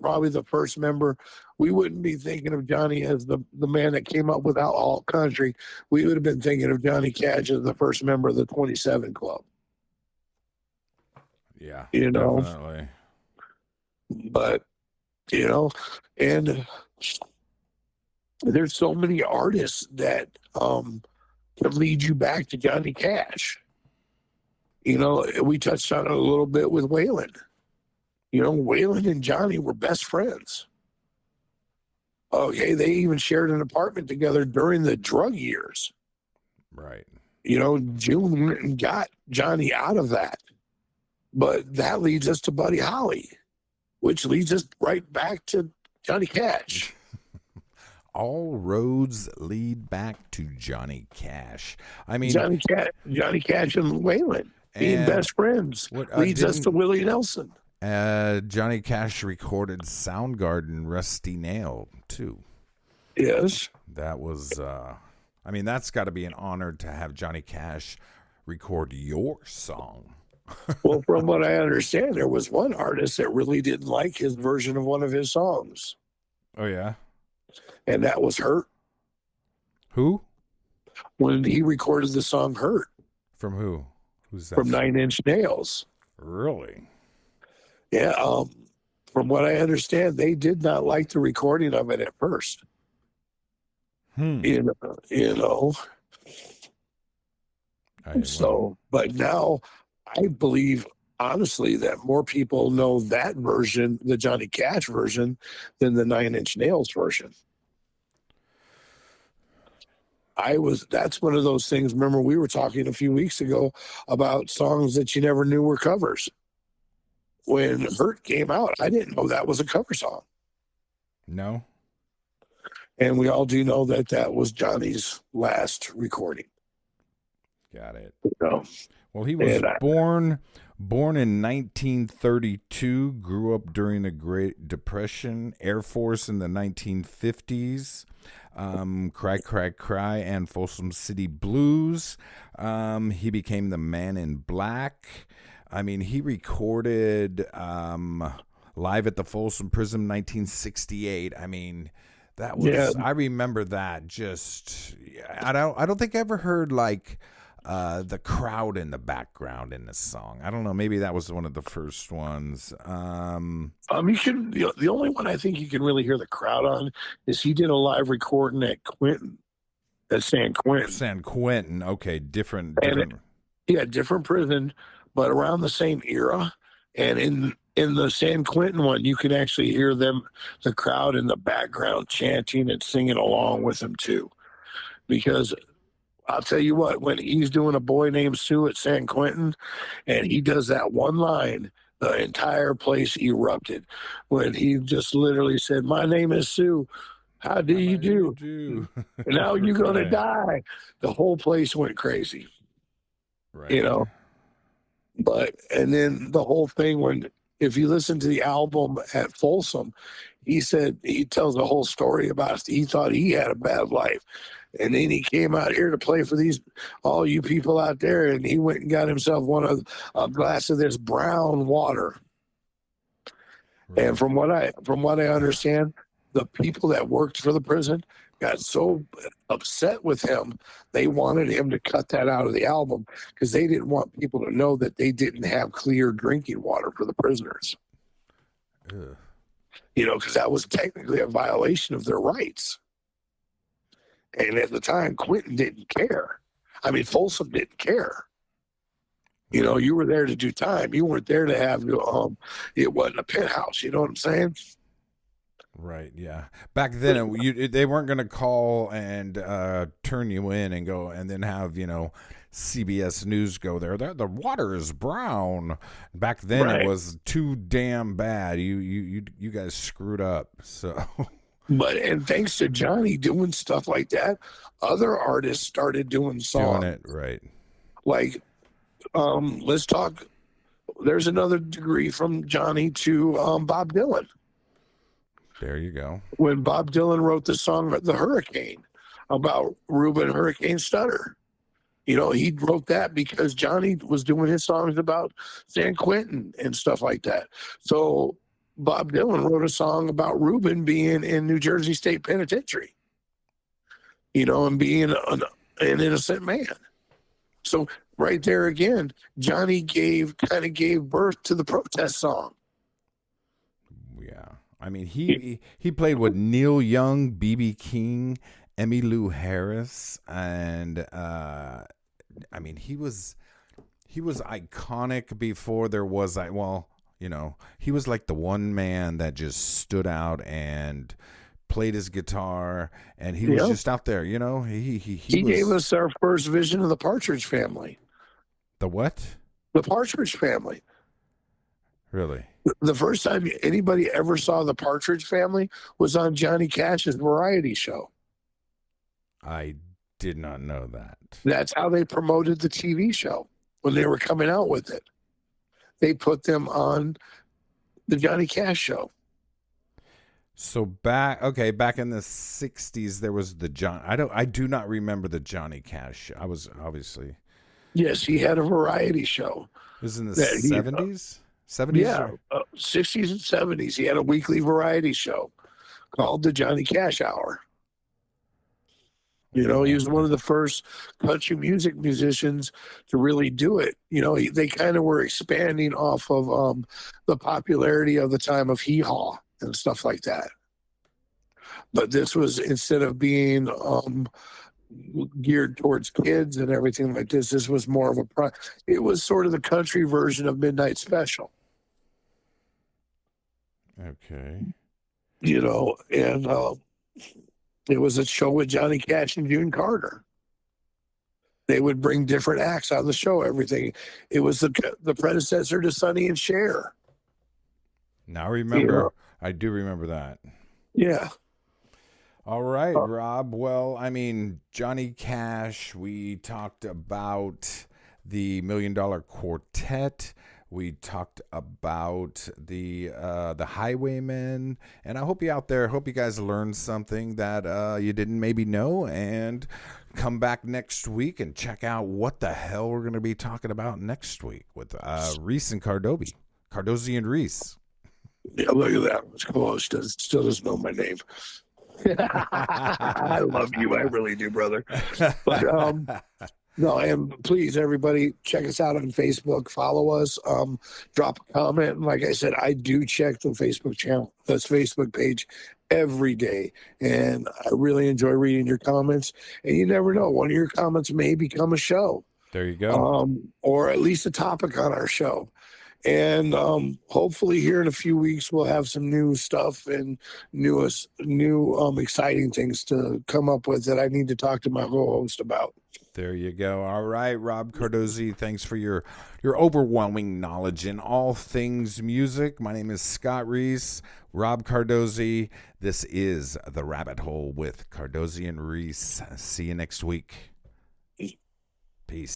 probably the first member. We wouldn't be thinking of Johnny as the man that came up with Outlaw Country. We would have been thinking of Johnny Cash as the first member of the 27 Club. Yeah, You know? definitely. But, you know, and there's so many artists that can lead you back to Johnny Cash. You know, we touched on it a little bit with Waylon. You know, Waylon and Johnny were best friends. Okay, they even shared an apartment together during the drug years. Right. You know, June went and got Johnny out of that. But that leads us to Buddy Holly, which leads us right back to Johnny Cash. All roads lead back to Johnny Cash. I mean, Johnny Cash and Waylon being best friends leads us to Willie Nelson. Johnny Cash recorded Soundgarden Rusty Nail too. Yes. That was I mean, that's got to be an honor to have Johnny Cash record your song. Well, from what I understand, there was one artist that really didn't like his version of one of his songs. Oh yeah. And that was Hurt. Who? When he recorded the song Hurt. From who? Who's that? From 9 Inch Nails. Really? Yeah. From what I understand, they did not like the recording of it at first. You know. But now I believe, honestly, that more people know that version, the Johnny Cash version, than the 9 Inch Nails version. That's one of those things. Remember, we were talking a few weeks ago about songs that you never knew were covers. When Hurt came out, I didn't know that was a cover song. No. And we all do know that that was Johnny's last recording. Got it. So, well, he was born Born in 1932, grew up during the Great Depression, Air Force in the 1950s, Cry, Cry, Cry, and Folsom City Blues. He became the Man in Black. I mean, he recorded Live at the Folsom Prison 1968. I mean, that was, I remember that. Just, I don't think I ever heard like the crowd in the background in this song. I don't know. Maybe that was one of the first ones. You can, the only one I think you can really hear the crowd on is he did a live recording at San Quentin. San Quentin. Okay. Different. Different prison, but around the same era. And in the San Quentin one, you can actually hear the crowd in the background chanting and singing along with him too. Because I'll tell you what, when he's doing A Boy Named Sue at San Quentin and he does that one line, the entire place erupted. When he just literally said, "My name is Sue. How do you do? Now you're going to die." The whole place went crazy. Right. You know? But, and then the whole thing, if you listen to the album at Folsom, he said, he tells the whole story about he thought he had a bad life. And then he came out here to play for all you people out there, and he went and got himself a glass of this brown water. Right. And from what I understand, the people that worked for the prison got so upset with him, they wanted him to cut that out of the album because they didn't want people to know that they didn't have clear drinking water for the prisoners. Ugh. Because that was technically a violation of their rights. And at the time, Quentin didn't care. I mean, Folsom didn't care. You were there to do time. You weren't there to have, it wasn't a penthouse. You know what I'm saying? Right, yeah. Back then, they weren't going to call and turn you in and go and then have, CBS News go there. The water is brown. Back then, It was too damn bad. You guys screwed up, so... And thanks to Johnny doing stuff like that, other artists started doing songs. Doing it, right. Like, let's talk. There's another degree from Johnny to Bob Dylan. There you go. When Bob Dylan wrote the song The Hurricane about Reuben Hurricane Stutter. He wrote that because Johnny was doing his songs about San Quentin and stuff like that. So Bob Dylan wrote a song about Reuben being in New Jersey State Penitentiary, and being an innocent man. So right there again, Johnny kind of gave birth to the protest song. Yeah. I mean, he played with Neil Young, B.B. King, Emmylou Harris, and I mean, he was iconic before there was he was like the one man that just stood out and played his guitar, and he was just out there, He gave us our first vision of the Partridge Family. The what? The Partridge Family. Really? The first time anybody ever saw the Partridge Family was on Johnny Cash's variety show. I did not know that. That's how they promoted the TV show when they were coming out with it. They put them on the Johnny Cash show. So back in the 60s, there was I do not remember the Johnny Cash show. I was obviously. Yes, he had a variety show. It was in the 70s? 70s? Yeah, 60s and 70s. He had a weekly variety show called the Johnny Cash Hour. He was one of the first country music musicians to really do it. They kind of were expanding off of the popularity of the time of Hee Haw and stuff like that. But this was, instead of being geared towards kids and everything like this was more of it was sort of the country version of Midnight Special. Okay. And it was a show with Johnny Cash and June Carter. They would bring different acts on the show, everything. It was the predecessor to Sonny and Cher. Now remember, I do remember that. Yeah. All right, Rob. Well, I mean, Johnny Cash, we talked about the $1 Million Quartet. We talked about the Highwaymen, and I hope you out there, hope you guys learned something that you didn't maybe know, and come back next week and check out what the hell we're going to be talking about next week with Reece and Cardosi and Reece. Yeah, look at that. It's close. Still doesn't know my name. I love you. I really do, brother. But no, and please, everybody, check us out on Facebook. Follow us. Drop a comment. And like I said, I do check the Facebook channel, that's Facebook page every day. And I really enjoy reading your comments. And you never know, one of your comments may become a show. There you go. Or at least a topic on our show. And hopefully here in a few weeks, we'll have some new stuff and new exciting things to come up with that I need to talk to my co-host about. There you go. All right, Rob Cardosi, thanks for your overwhelming knowledge in all things music. My name is Scott Reece. Rob Cardosi. This is The Rabbit Hole with Cardosi and Reece. See you next week. Peace.